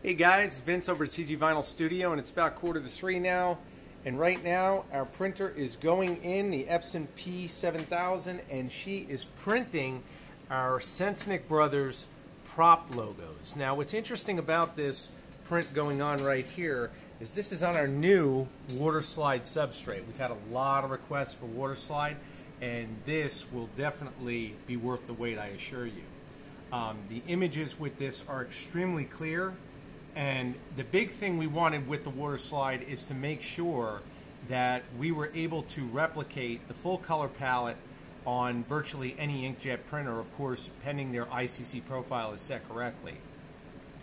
Hey guys, it's Vince over at CG Vinyl Studio, and it's about 2:45 now. And right now, our printer is going in, the Epson P7000, and she is printing our Sensnick Brothers prop logos. Now, what's interesting about this print going on right here is this is on our new Waterslide substrate. We've had a lot of requests for Waterslide, and this will definitely be worth the wait, I assure you. The images with this are extremely clear. And the big thing we wanted with the Waterslide is to make sure that we were able to replicate the full color palette on virtually any inkjet printer, of course, pending their ICC profile is set correctly.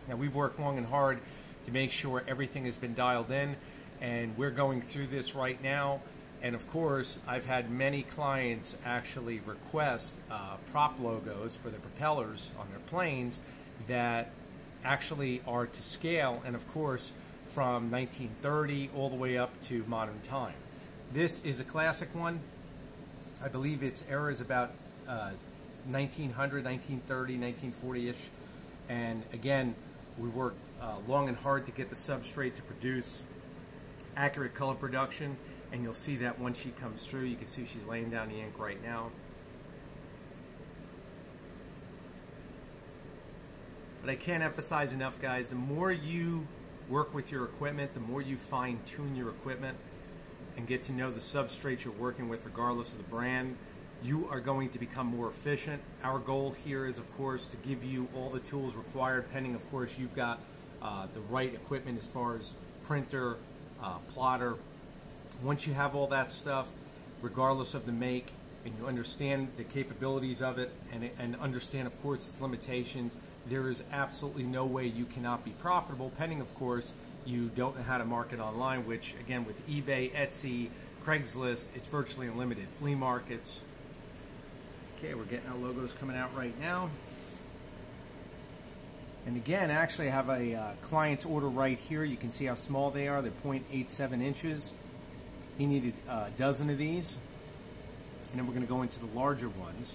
Now, we've worked long and hard to make sure everything has been dialed in, and we're going through this right now. And of course, I've had many clients actually request prop logos for their propellers on their planes that actually are to scale, and of course from 1930 all the way up to modern time. This is a classic one. I believe its era is about 1900, 1930, 1940-ish. And again, we worked long and hard to get the substrate to produce accurate color production, and you'll see that once she comes through. You can see she's laying down the ink right now. But I can't emphasize enough, guys, the more you work with your equipment, the more you fine-tune your equipment and get to know the substrate you're working with regardless of the brand, you are going to become more efficient. Our goal here is, of course, to give you all the tools required, pending, of course, you've got the right equipment as far as printer, plotter. Once you have all that stuff, regardless of the make, and you understand the capabilities of it and understand, of course, its limitations, there is absolutely no way you cannot be profitable, pending, of course, you don't know how to market online, which, again, with eBay, Etsy, Craigslist, it's virtually unlimited. Flea markets. Okay, we're getting our logos coming out right now. And again, actually, I have a client's order right here. You can see how small they are. They're 0.87 inches. He needed a dozen of these. And then we're going to go into the larger ones.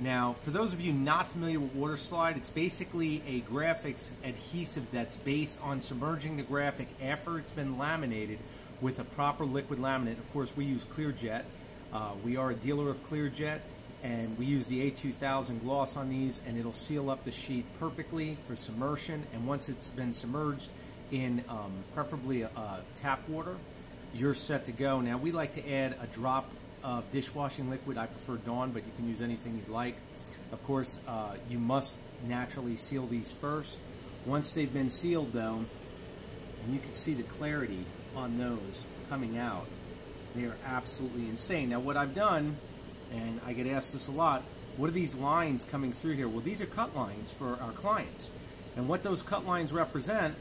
Now, for those of you not familiar with Waterslide, it's basically a graphics adhesive that's based on submerging the graphic after it's been laminated with a proper liquid laminate. Of course, we use ClearJet. We are a dealer of ClearJet, and we use the A2000 gloss on these, and it'll seal up the sheet perfectly for submersion. And once it's been submerged in preferably tap water, you're set to go. Now, we like to add a drop of dishwashing liquid. I prefer Dawn, but you can use anything you'd like. Of course, you must naturally seal these first. Once they've been sealed, though, and you can see the clarity on those coming out, they are absolutely insane. Now, what I've done, and I get asked this a lot, what are these lines coming through here? Well, these are cut lines for our clients. And what those cut lines represent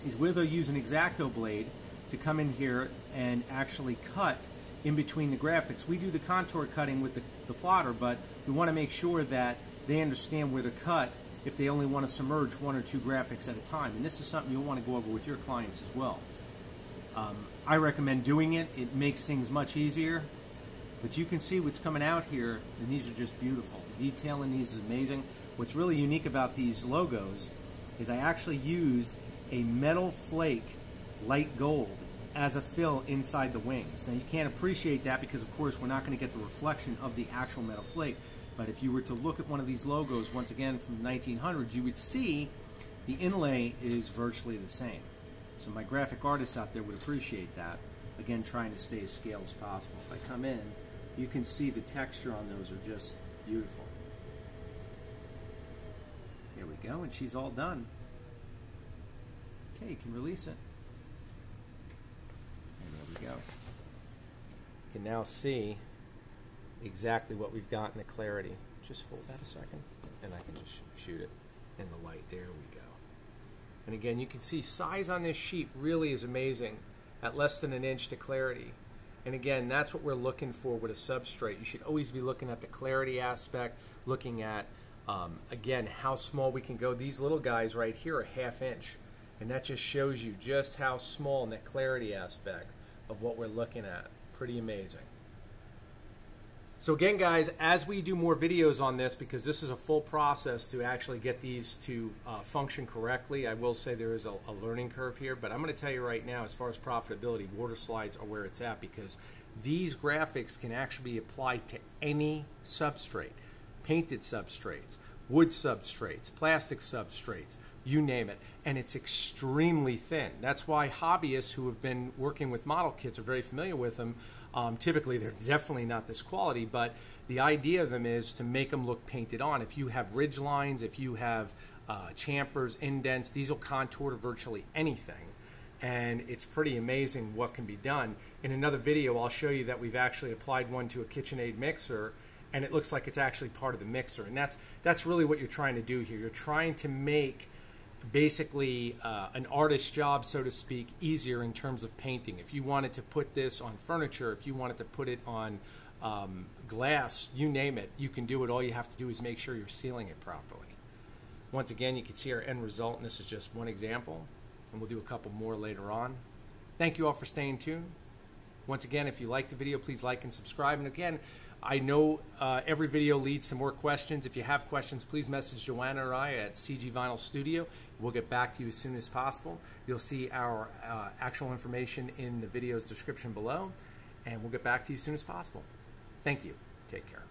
is where they'll use an X-Acto blade to come in here and actually cut in between the graphics. We do the contour cutting with the plotter, but we want to make sure that they understand where to cut if they only want to submerge one or two graphics at a time. And this is something you'll want to go over with your clients as well. I recommend doing it. It makes things much easier. But you can see what's coming out here, and these are just beautiful. The detail in these is amazing. What's really unique about these logos is I actually used a metal flake light gold as a fill inside the wings. Now, you can't appreciate that because, of course, we're not going to get the reflection of the actual metal flake. But if you were to look at one of these logos, once again from the 1900s, you would see the inlay is virtually the same. So my graphic artists out there would appreciate that. Again, trying to stay as scale as possible. If I come in, you can see the texture on those are just beautiful. Here we go, and she's all done. Okay, you can release it. Go. You can now see exactly what we've got in the clarity. Just hold that a second, and I can just shoot it in the light. There we go. And again, you can see size on this sheet really is amazing at less than an inch to clarity. And again, that's what we're looking for with a substrate. You should always be looking at the clarity aspect, looking at, again, how small we can go. These little guys right here are 1/2 inch, and that just shows you just how small in that clarity aspect of what we're looking at. Pretty amazing. So again, guys, as we do more videos on this, because this is a full process to actually get these to function correctly, I will say there is a learning curve here, but I'm going to tell you right now, as far as profitability, water slides are where it's at, because these graphics can actually be applied to any substrate. Painted substrates, wood substrates, plastic substrates, you name it, and it's extremely thin. That's why hobbyists who have been working with model kits are very familiar with them. Typically, they're definitely not this quality, but the idea of them is to make them look painted on. If you have ridge lines, if you have chamfers, indents, these will contour to virtually anything. And it's pretty amazing what can be done. In another video, I'll show you that we've actually applied one to a KitchenAid mixer, and it looks like it's actually part of the mixer. And that's really what you're trying to do here. You're trying to make basically an artist's job, so to speak, easier in terms of painting. If you wanted to put this on furniture, if you wanted to put it on glass, you name it, you can do it. All you have to do is make sure you're sealing it properly. Once again, you can see our end result, and this is just one example, and we'll do a couple more later on. Thank you all for staying tuned. Once again, if you liked the video, please like and subscribe. And again, I know every video leads to more questions. If you have questions, please message Joanna or I at CG Vinyl Studio. We'll get back to you as soon as possible. You'll see our actual information in the video's description below, and we'll get back to you as soon as possible. Thank you. Take care.